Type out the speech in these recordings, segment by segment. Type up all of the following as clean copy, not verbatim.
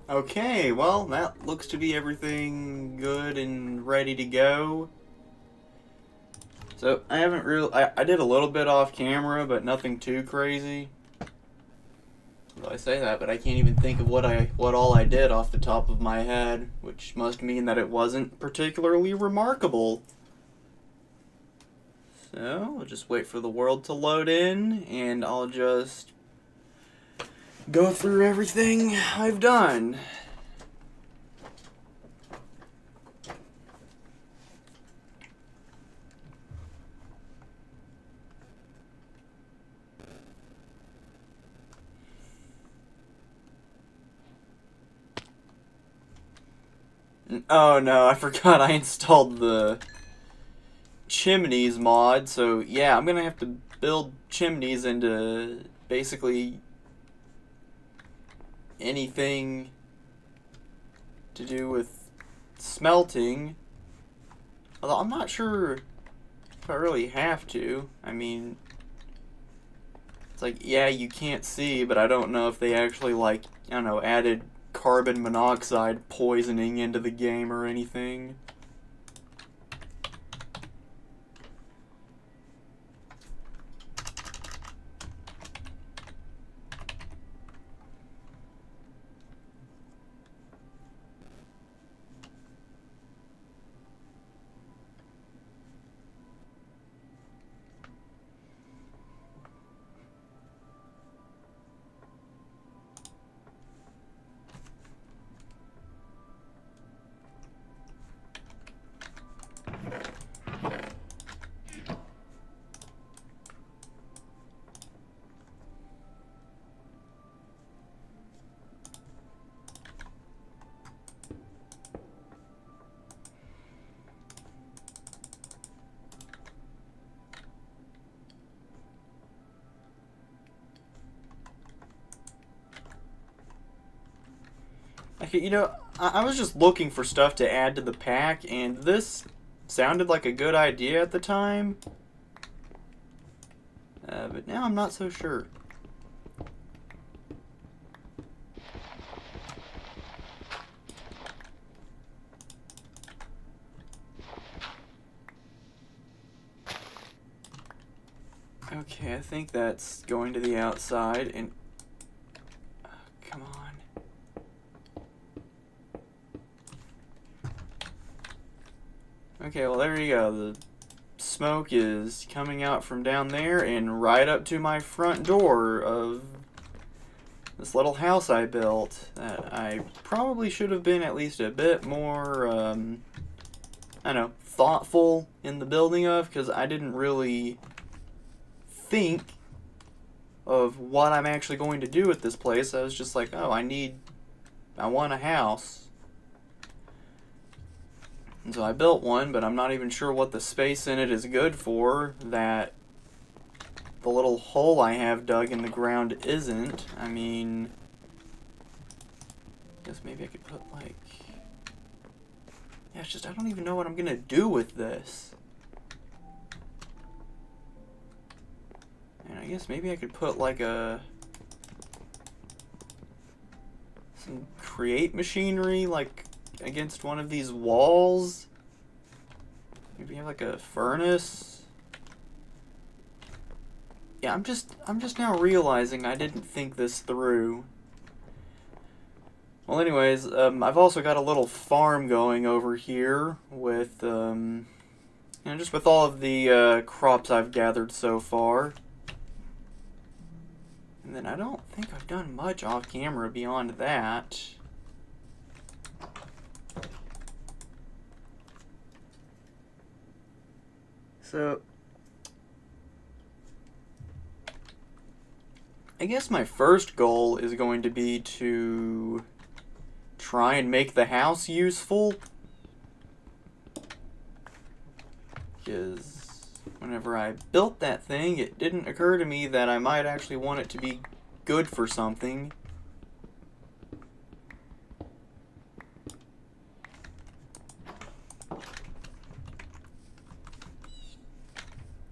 Okay, well, that looks to be everything good and ready to go. So, I haven't really... I did a little bit off camera, but nothing too crazy. Well, I say that, but I can't even think of what all I did off the top of my head, which must mean that it wasn't particularly remarkable. So, we'll just wait for the world to load in, and I'll just go through everything I've done. Oh no, I forgot I installed the Chimneys mod, so yeah, I'm gonna have to build chimneys into basically anything to do with smelting. Although I'm not sure if I really have to. I mean, it's like, yeah, you can't see, but I don't know if they actually, like, I don't know, added carbon monoxide poisoning into the game or anything. Okay, you know, I was just looking for stuff to add to the pack, and this sounded like a good idea at the time. But now I'm not so sure. Okay, I think that's going to the outside, and... come on. Okay, well there you go. The smoke is coming out from down there and right up to my front door of this little house I built that I probably should have been at least a bit more, I don't know, thoughtful in the building of, because I didn't really think of what I'm actually going to do with this place. I was just like, oh, I want a house. And so I built one, but I'm not even sure what the space in it is good for, that the little hole I have dug in the ground isn't. I mean, I guess maybe I could put, like... yeah, it's just, I don't even know what I'm gonna do with this. And I guess maybe I could put, like, some create machinery, like, against one of these walls. Maybe have like a furnace. Yeah, I'm just now realizing I didn't think this through. Well, anyways, I've also got a little farm going over here with, you know, just with all of the crops I've gathered so far. And then I don't think I've done much off camera beyond that. So, I guess my first goal is going to be to try and make the house useful. Because whenever I built that thing, it didn't occur to me that I might actually want it to be good for something.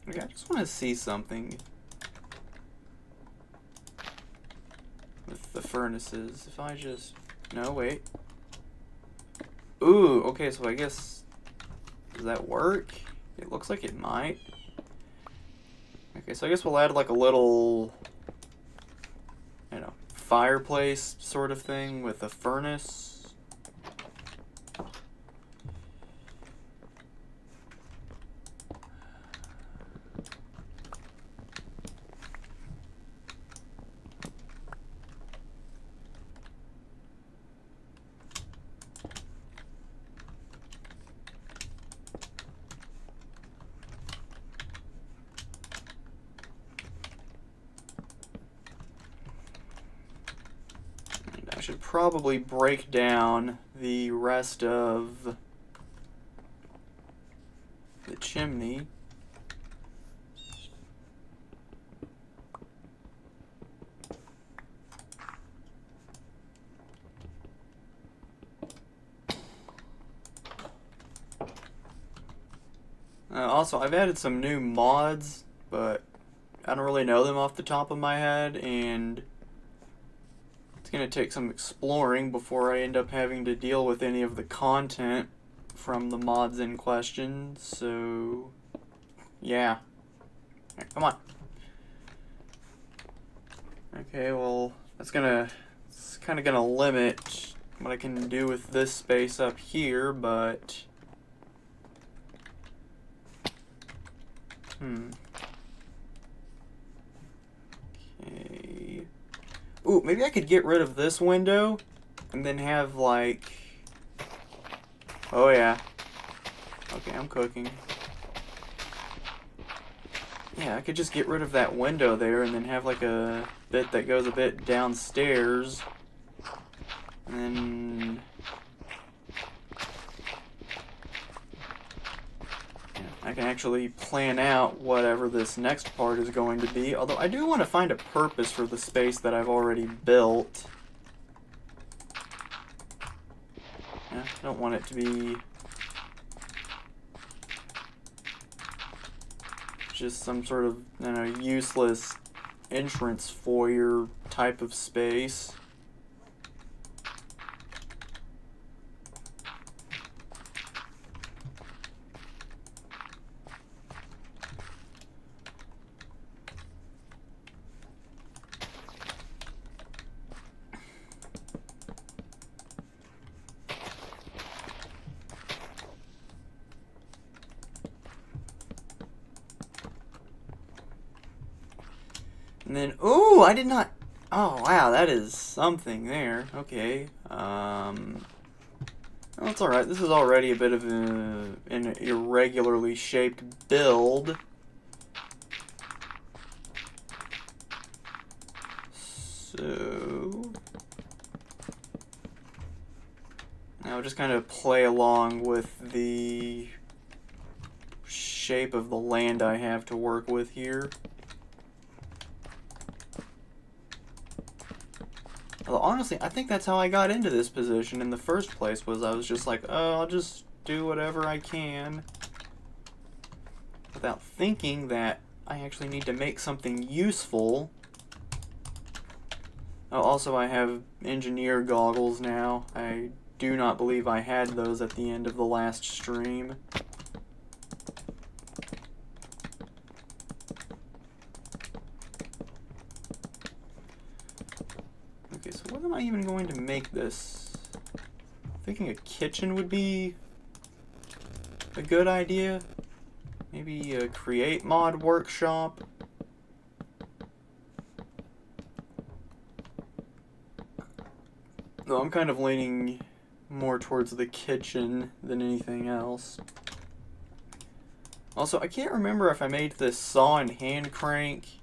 Okay, I just want to see something with the furnaces. If I just No, wait. Ooh, okay, so I guess... Does that work? It looks like it might. Okay, so I guess we'll add like a little... you know, fireplace sort of thing with a furnace. I should probably break down the rest of the chimney. Also, I've added some new mods, but I don't really know them off the top of my head, and it's going to take some exploring before I end up having to deal with any of the content from the mods in question, so yeah. Right, come on. Okay, well, it's kind of gonna limit what I can do with this space up here, but okay. Ooh, maybe I could get rid of this window and then have like, oh yeah. Okay, I'm cooking. Yeah, I could just get rid of that window there and then have like a bit that goes a bit downstairs. And then... yeah, I can actually plan out whatever this next part is going to be. Although I do want to find a purpose for the space that I've already built. Yeah, I don't want it to be just some sort of, you know, useless entrance foyer type of space. And then, ooh, I did not, oh, wow, that is something there. Okay, well, it's alright. This is already a bit of an irregularly shaped build. So, now just kind of play along with the shape of the land I have to work with here. Although, honestly, I think that's how I got into this position in the first place, was I was just like, oh, I'll just do whatever I can, without thinking that I actually need to make something useful. Oh, also, I have engineer goggles now. I do not believe I had those at the end of the last stream. Okay, so what am I even going to make this? I'm thinking a kitchen would be a good idea. Maybe a create mod workshop. Though I'm kind of leaning more towards the kitchen than anything else. Also, I can't remember if I made this saw and hand crank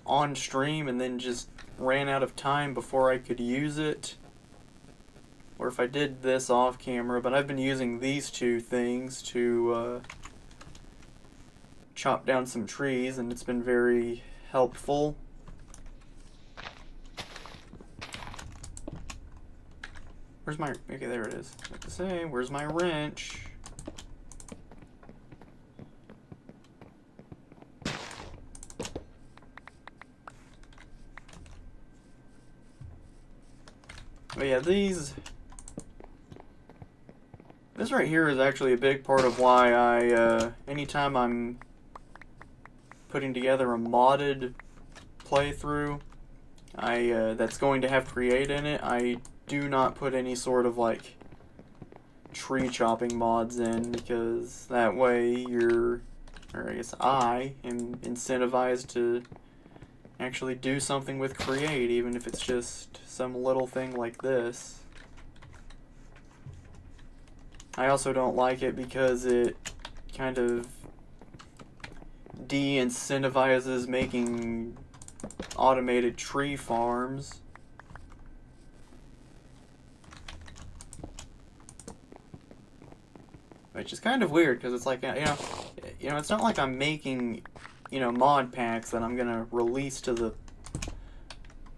on stream and then just ran out of time before I could use it, or if I did this off camera, but I've been using these two things to chop down some trees, and it's been very helpful. Where's my... okay, there it is. Like to say, where's my wrench? But yeah, this right here is actually a big part of why I, anytime I'm putting together a modded playthrough, that's going to have create in it, I do not put any sort of, like, tree chopping mods in, because that way or I guess I am incentivized to actually do something with create, even if it's just some little thing like this. I also don't like it because it kind of de-incentivizes making automated tree farms. Which is kind of weird, because it's like, it's not like I'm making, mod packs that I'm going to release to the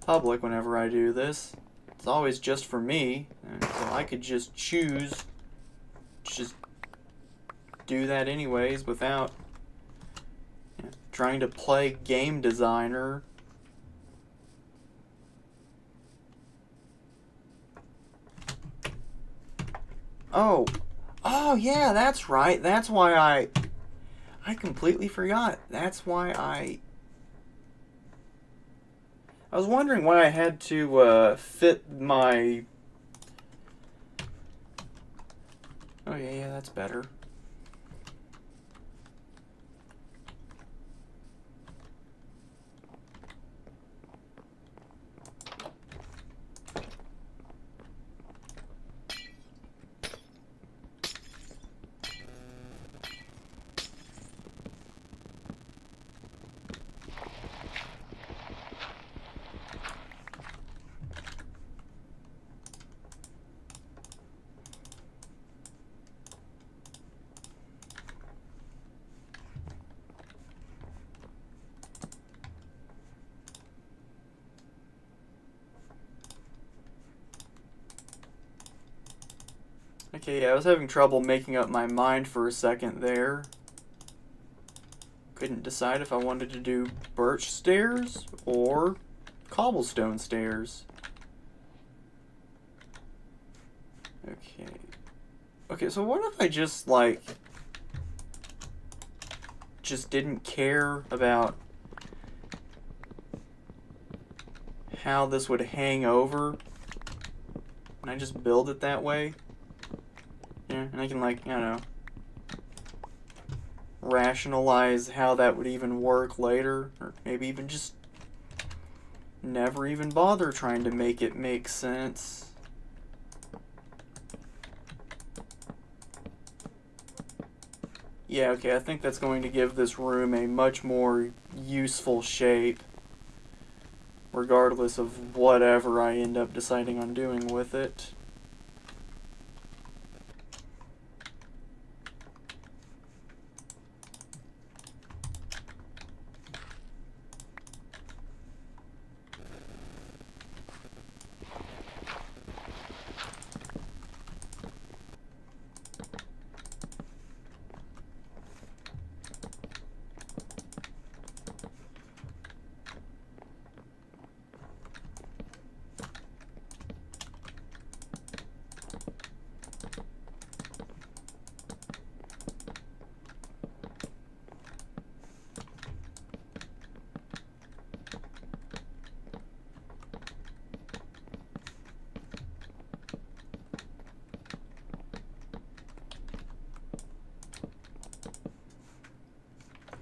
public whenever I do this. It's always just for me, and so I could just choose to just do that anyways without trying to play game designer. Oh yeah, that's right. That's why I completely forgot. That's why I was wondering why I had to fit my... Oh yeah, that's better. Okay, yeah, I was having trouble making up my mind for a second there. Couldn't decide if I wanted to do birch stairs or cobblestone stairs. Okay. Okay, so what if I just, like, just didn't care about how this would hang over, and I just build it that way? Yeah, and I can, like, I don't know, rationalize how that would even work later, or maybe even just never even bother trying to make it make sense. Yeah, okay, I think that's going to give this room a much more useful shape, regardless of whatever I end up deciding on doing with it.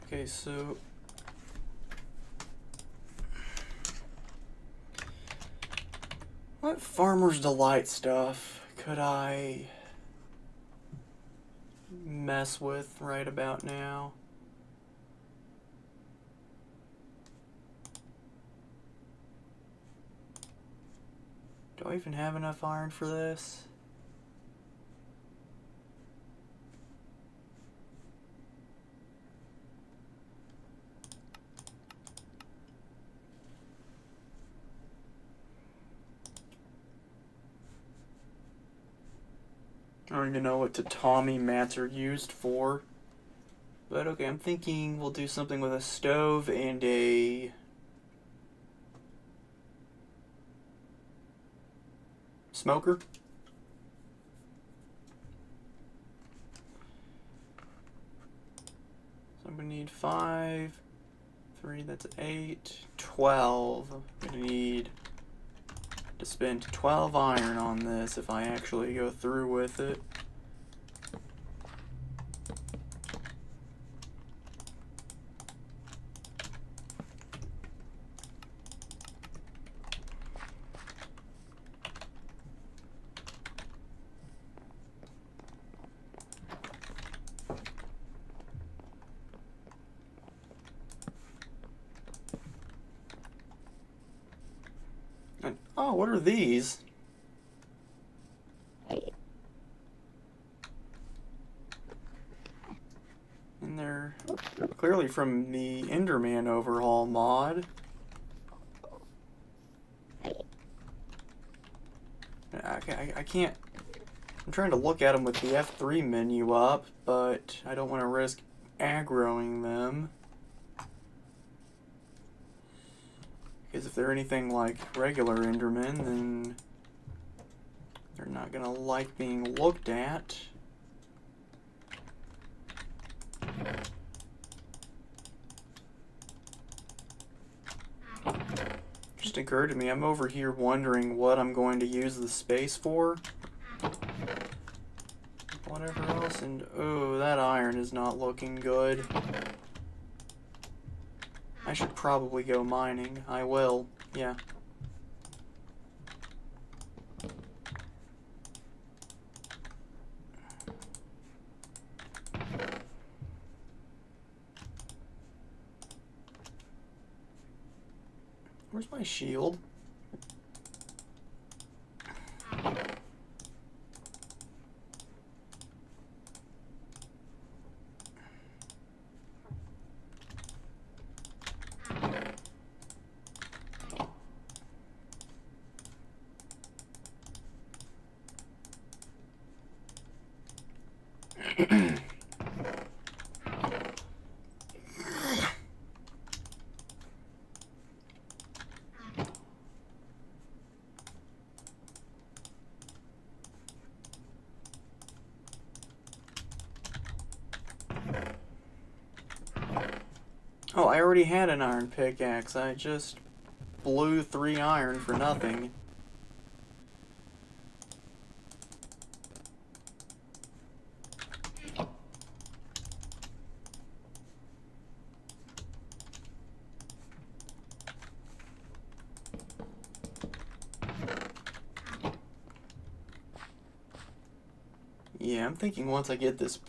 Okay, so what Farmer's Delight stuff could I mess with right about now? Do I even have enough iron for this? I don't even know what tatami mats are used for. But okay, I'm thinking we'll do something with a stove and a smoker. So I'm gonna need 5, 3, that's 8, 12. I'm gonna need to spend 12 iron on this if I actually go through with it. Oh, what are these? And they're clearly from the Enderman Overhaul mod. I can't... I'm trying to look at them with the F3 menu up, but I don't want to risk aggroing them. Because if they're anything like regular Endermen, then they're not going to like being looked at. Just occurred to me, I'm over here wondering what I'm going to use the space for. Whatever else, and oh, that iron is not looking good. I should probably go mining. I will, yeah. Where's my shield? Oh, I already had an iron pickaxe. I just blew 3 iron for nothing. Yeah, I'm thinking once I get this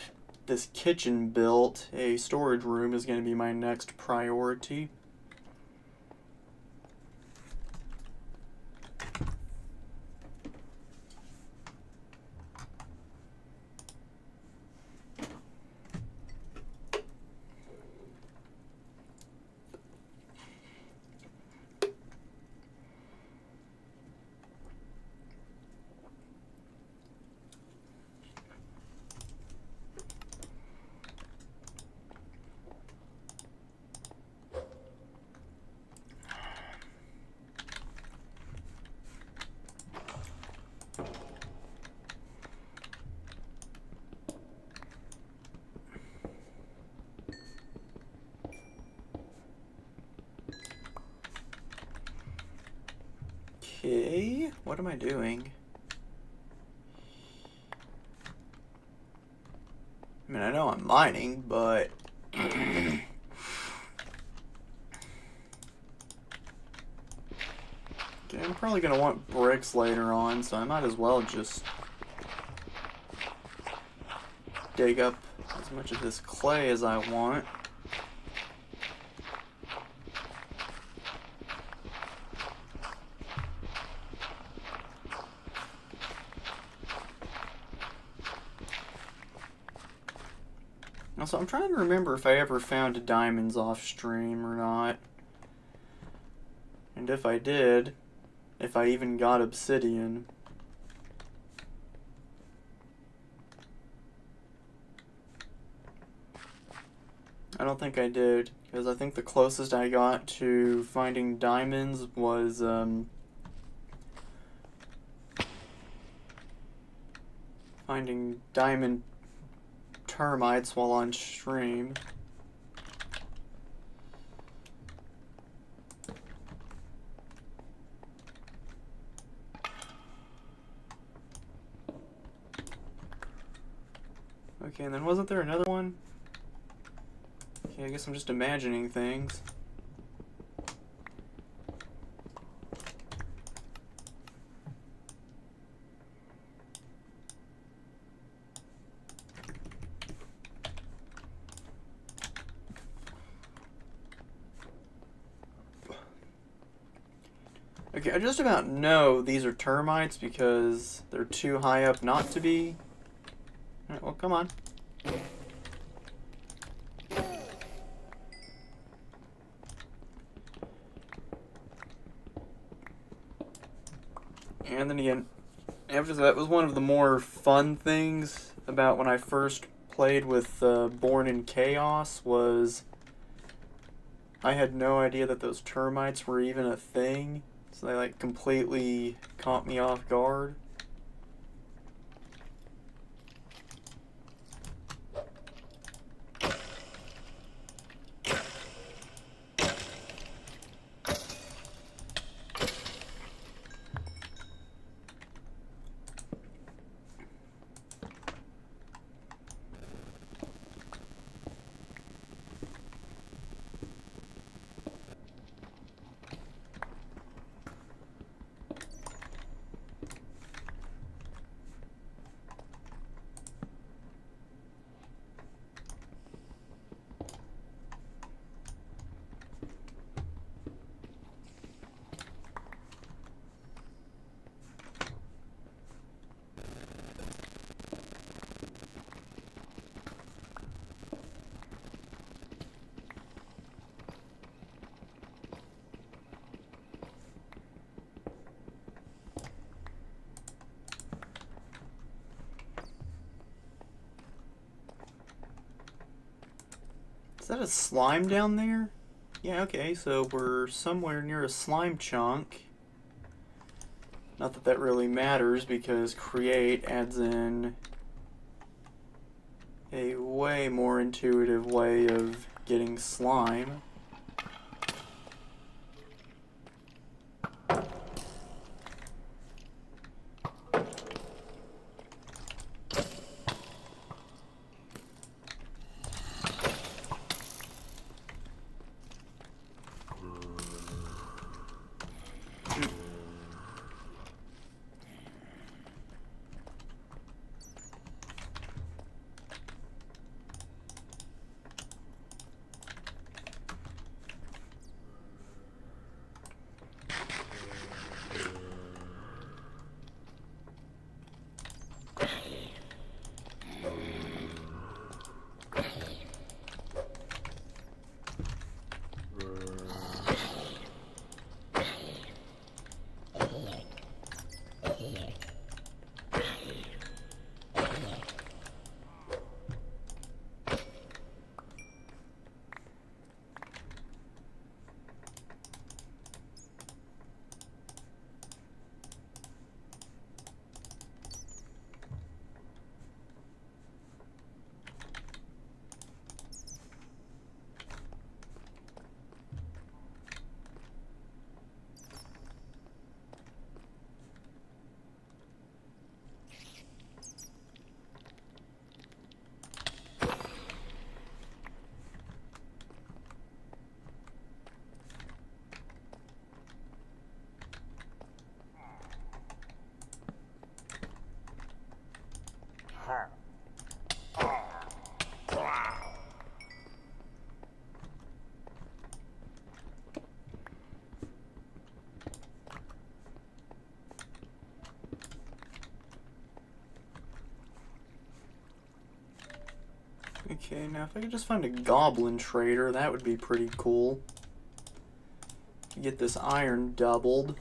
kitchen built, a storage room is going to be my next priority. Okay, what am I doing? I mean, I know I'm mining, but... Okay, I'm probably going to want bricks later on, so I might as well just dig up as much of this clay as I want. Also, I'm trying to remember if I ever found diamonds off stream or not. And if I did, if I even got obsidian. I don't think I did, because I think the closest I got to finding diamonds was finding diamond termites while on stream. Okay, and then wasn't there another one? Okay, I guess I'm just imagining things. Okay, I just about know these are termites because they're too high up not to be. Alright, well, come on. And then again, after that was one of the more fun things about when I first played with Born in Chaos was I had no idea that those termites were even a thing. So they like completely caught me off guard. Is that a slime down there? Yeah, okay, so we're somewhere near a slime chunk. Not that that really matters because create adds in a way more intuitive way of getting slime. Okay, now if I could just find a goblin trader, that would be pretty cool. Get this iron doubled.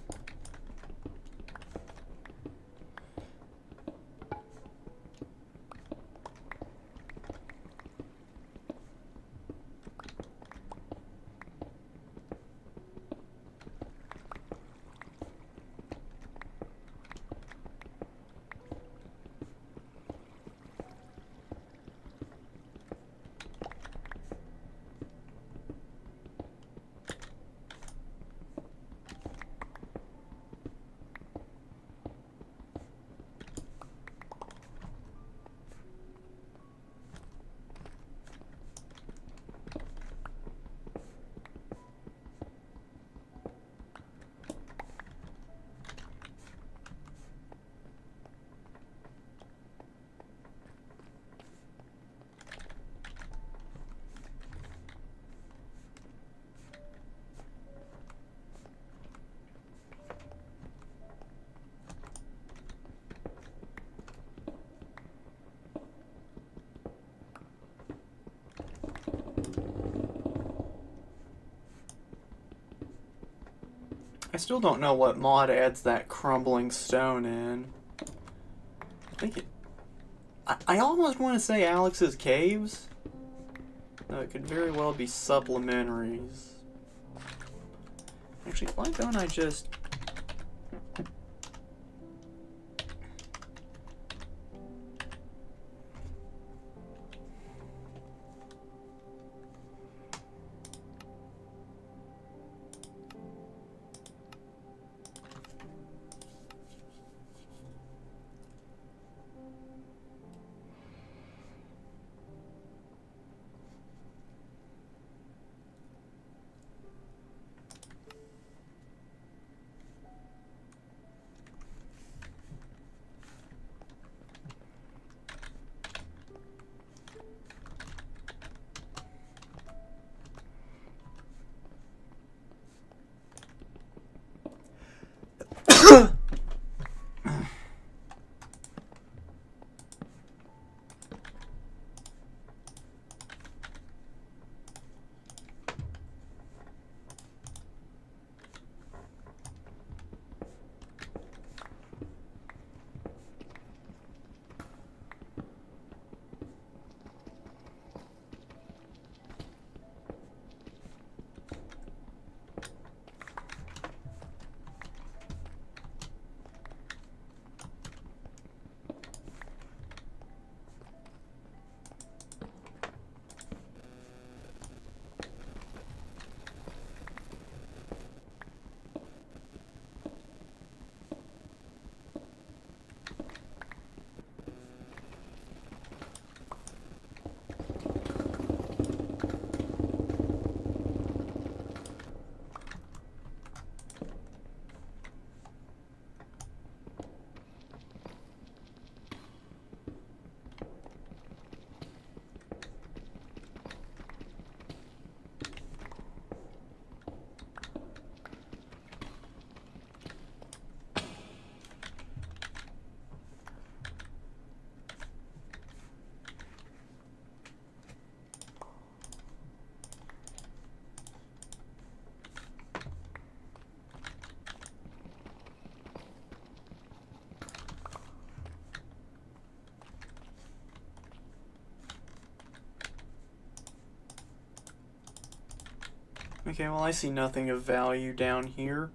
I still don't know what mod adds that crumbling stone in. I think it... I almost want to say Alex's Caves. No, it could very well be supplementaries. Actually, why don't I just... Okay, well, I see nothing of value down here.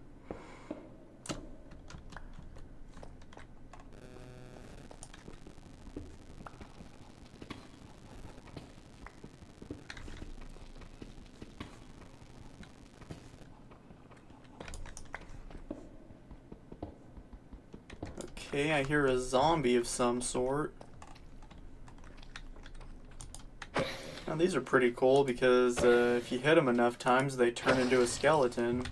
Okay, I hear a zombie of some sort. Now, these are pretty cool because if you hit them enough times, they turn into a skeleton.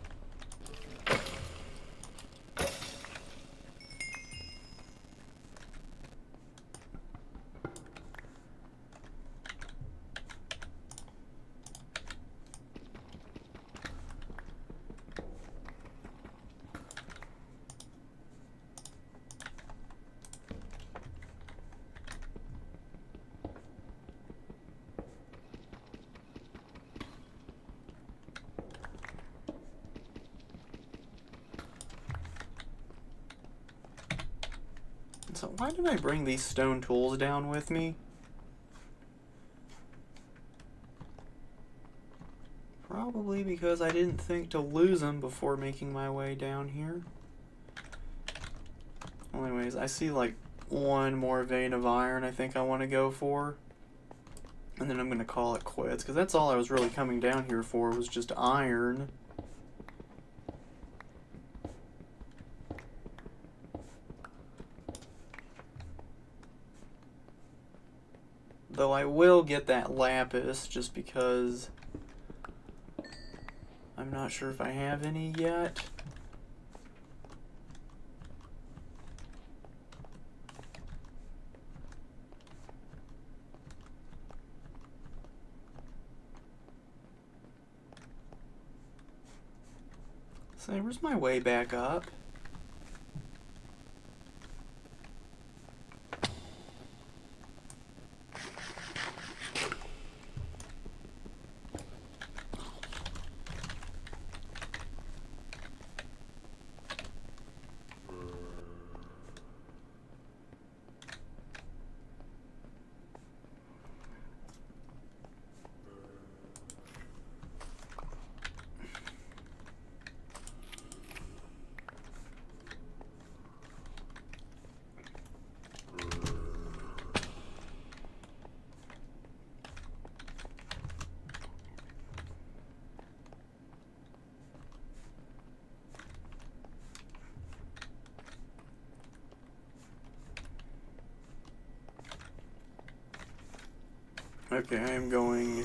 So why did I bring these stone tools down with me? Probably because I didn't think to lose them before making my way down here. Well, anyways, I see like one more vein of iron I think I want to go for. And then I'm going to call it quits, because that's all I was really coming down here for, was just iron. Though I will get that lapis just because I'm not sure if I have any yet. So where's my way back up? Okay, I am going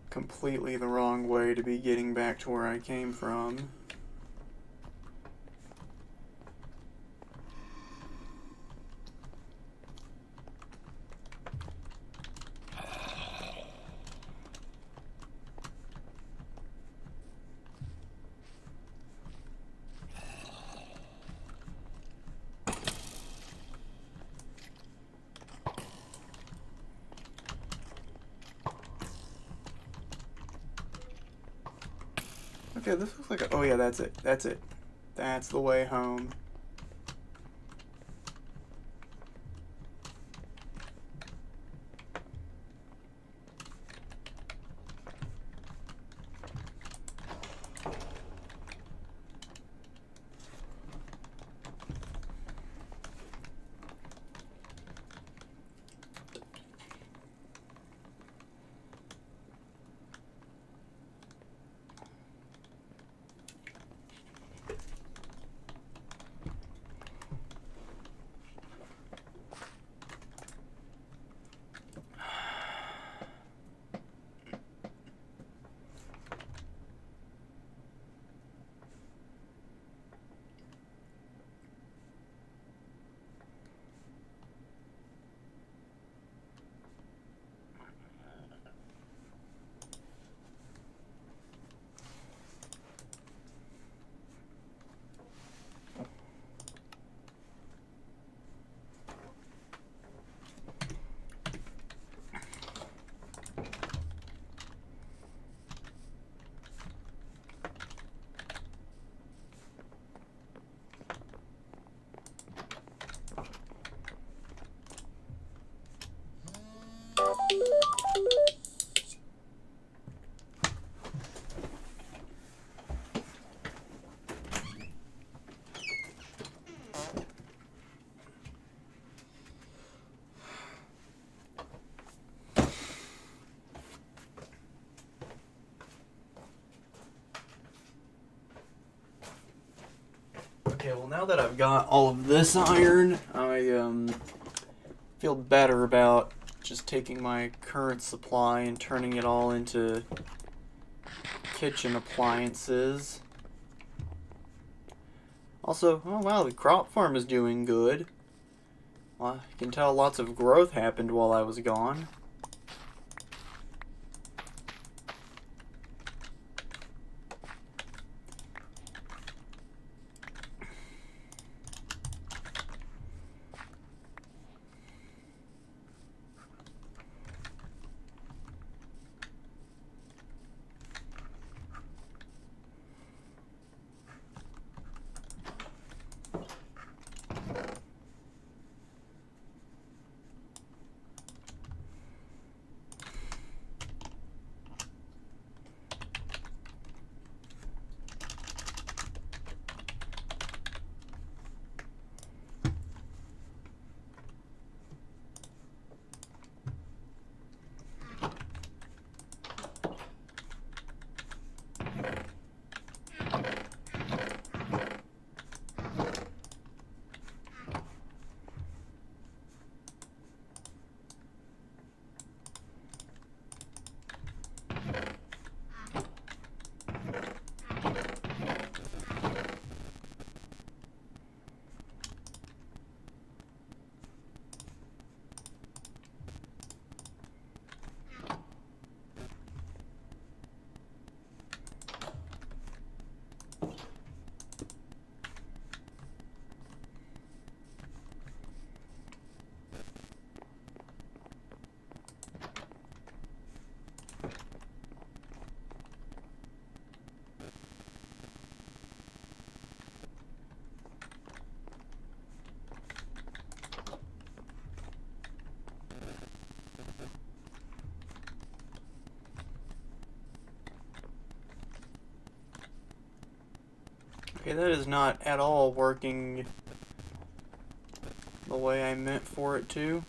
completely the wrong way to be getting back to where I came from. Okay, this looks like a... Oh yeah, that's it. That's it. That's the way home. Okay, well now that I've got all of this iron, I feel better about just taking my current supply and turning it all into kitchen appliances. Also, oh wow, the crop farm is doing good. Well, I can tell lots of growth happened while I was gone. Okay, that is not at all working the way I meant for it to.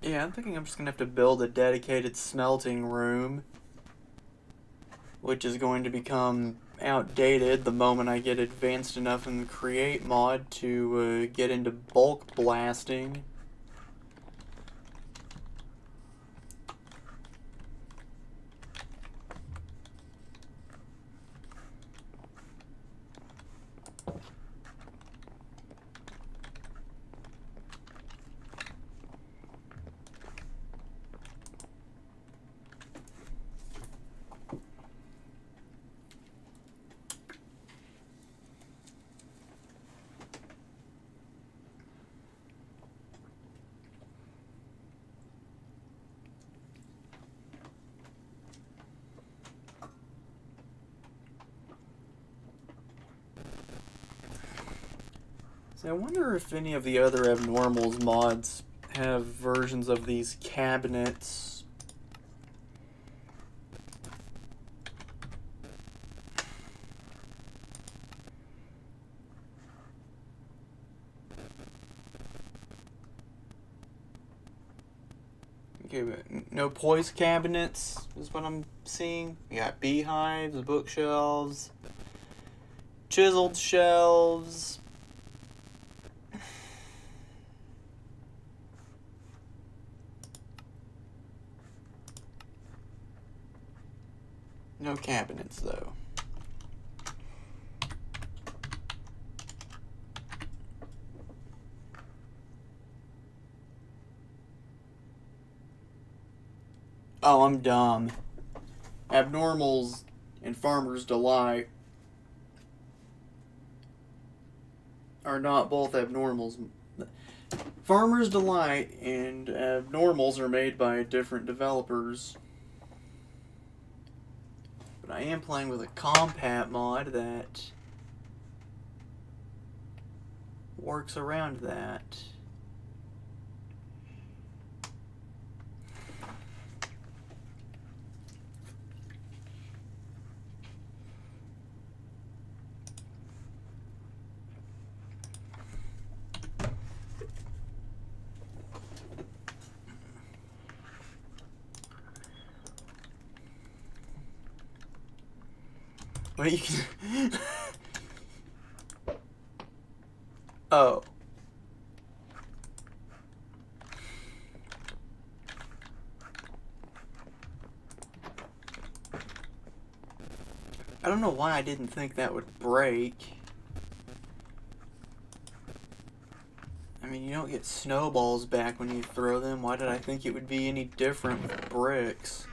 Yeah, I'm thinking I'm just gonna have to build a dedicated smelting room, which is going to become outdated the moment I get advanced enough in the Create mod to get into bulk blasting. So I wonder if any of the other Abnormals mods have versions of these cabinets. Okay, but no poise cabinets is what I'm seeing. We got beehives, bookshelves, chiseled shelves. No cabinets, though. Oh, I'm dumb. Abnormals and Farmer's Delight are not both Abnormals. Farmer's Delight and Abnormals are made by different developers. But I am playing with a Compat mod that works around that. Well, you can... Oh. I don't know why I didn't think that would break. I mean, you don't get snowballs back when you throw them. Why did I think it would be any different with bricks?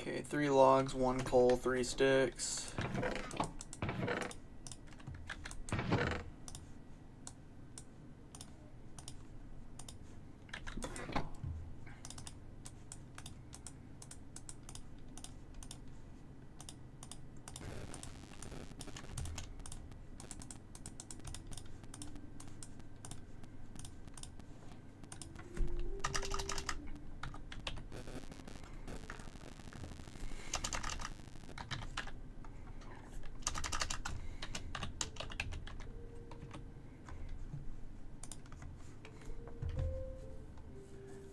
Okay, 3 logs, 1 coal, 3 sticks.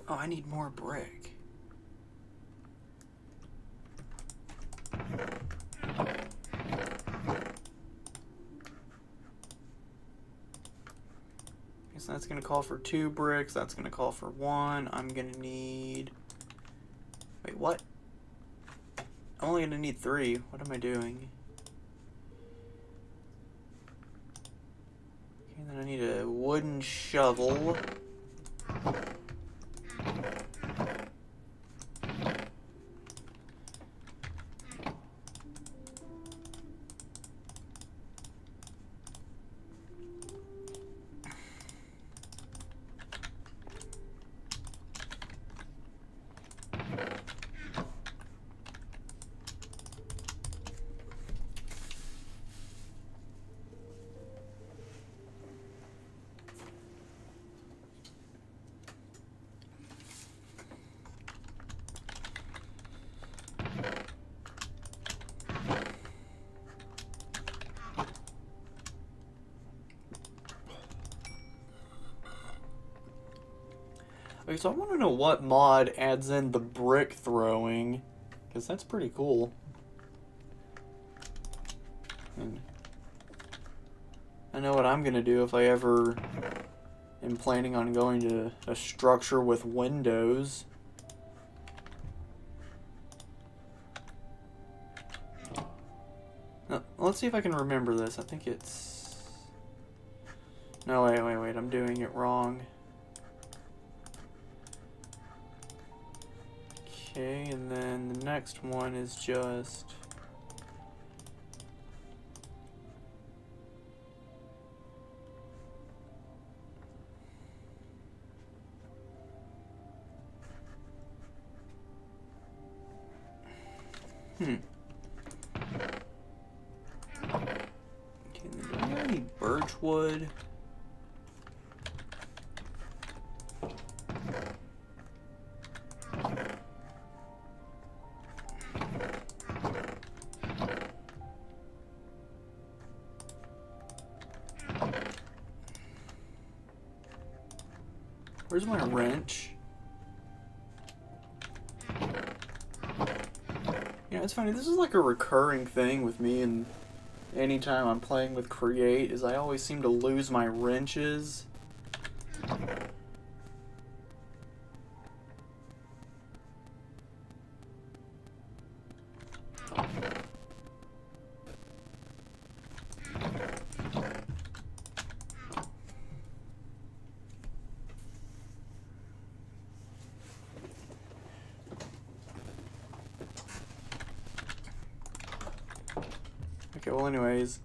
Oh, I need more brick. Guess that's gonna call for 2 bricks. That's gonna call for 1. I'm gonna need... Wait, what? I'm only gonna need 3. What am I doing? Okay, then I need a wooden shovel. Okay, so I want to know what mod adds in the brick throwing, because that's pretty cool. And I know what I'm going to do if I ever am planning on going to a structure with windows. Now, let's see if I can remember this. I think it's... No, wait, I'm doing it wrong. Okay, and then the next one is just... Okay, do I have any birch wood? Where's my wrench? Yeah, it's funny. This is like a recurring thing with me, and anytime I'm playing with Create, is I always seem to lose my wrenches. Okay, well anyways.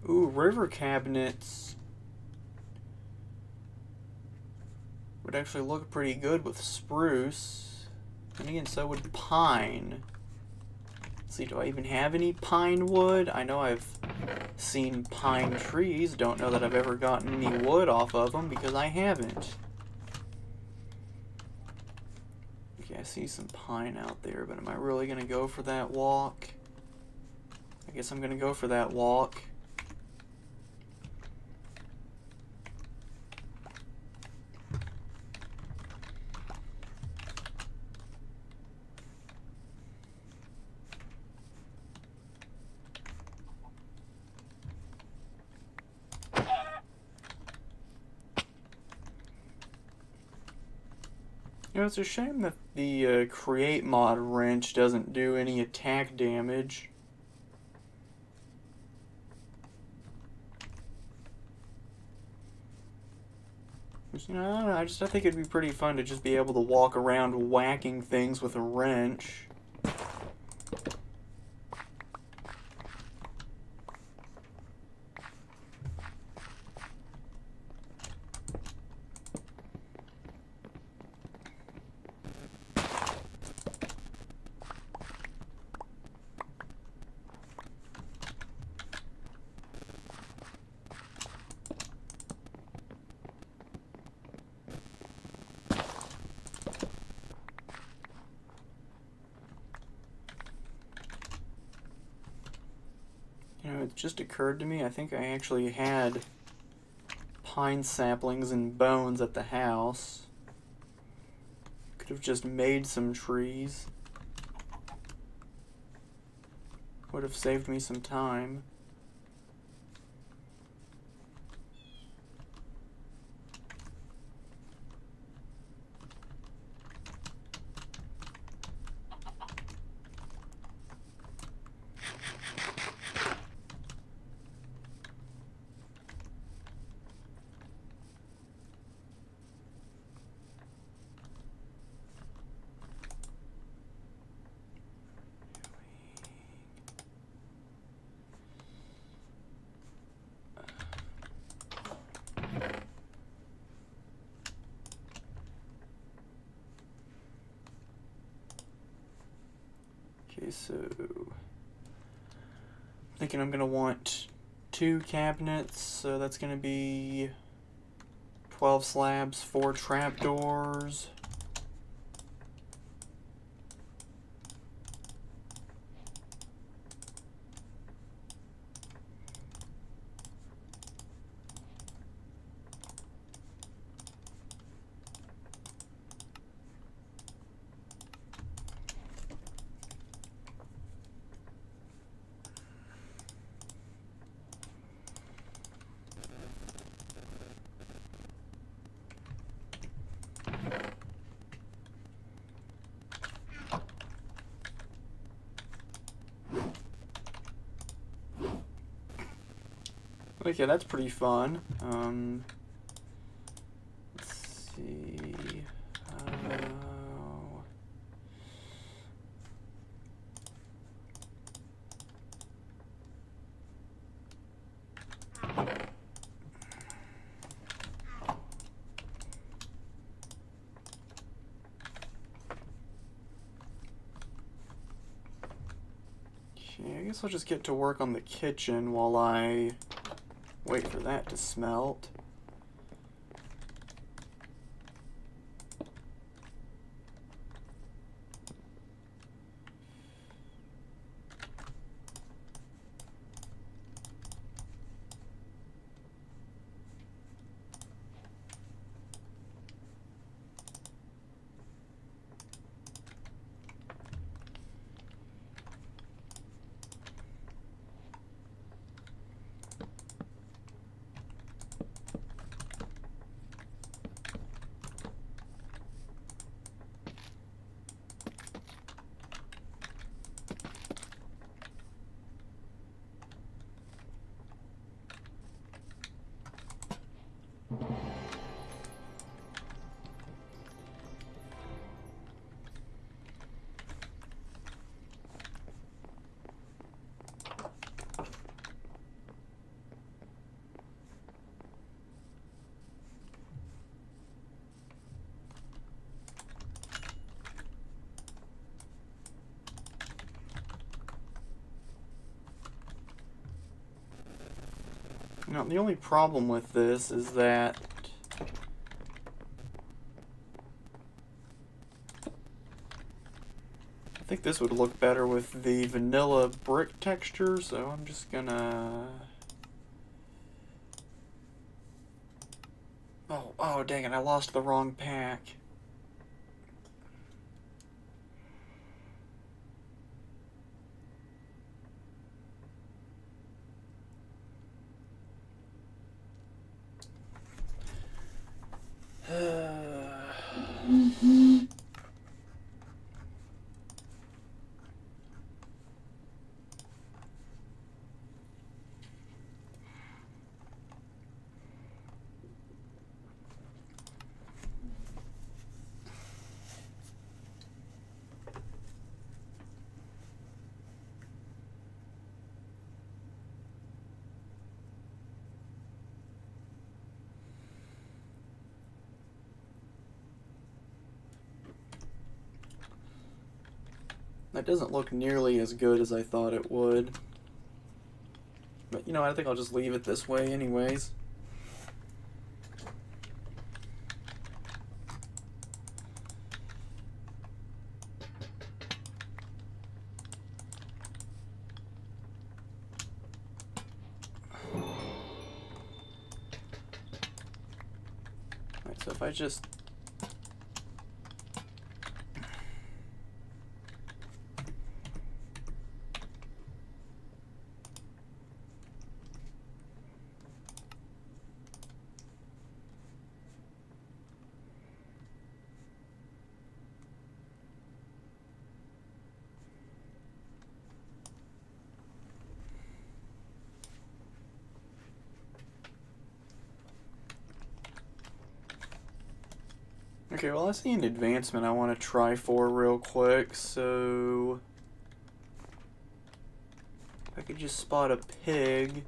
Ooh, river cabinets would actually look pretty good with spruce. And again, so would pine. Let's see, do I even have any pine wood? I know I've seen pine trees. Don't know that I've ever gotten any wood off of them because I haven't. Okay, I see some pine out there, but am I really going to go for that walk? I guess I'm going to go for that walk. You know, it's a shame that the Create mod wrench doesn't do any attack damage. You know, I don't know, I think it'd be pretty fun to just be able to walk around whacking things with a wrench. You know, it just occurred to me, I think I actually had pine saplings and bones at the house. Could have just made some trees. Would have saved me some time. Okay, so I'm thinking I'm gonna want 2 cabinets, so that's gonna be 12 slabs, 4 trapdoors. Okay, that's pretty fun. Let's see. Okay, I guess I'll just get to work on the kitchen while I wait for that to smelt. Now, the only problem with this is that I think this would look better with the vanilla brick texture, so I'm just gonna... Oh, dang it, I lost the wrong pack. That doesn't look nearly as good as I thought it would. But, you know, I think I'll just leave it this way anyways. Alright, so if I just... Okay, well, I see an advancement I want to try for real quick, so... if I could just spot a pig.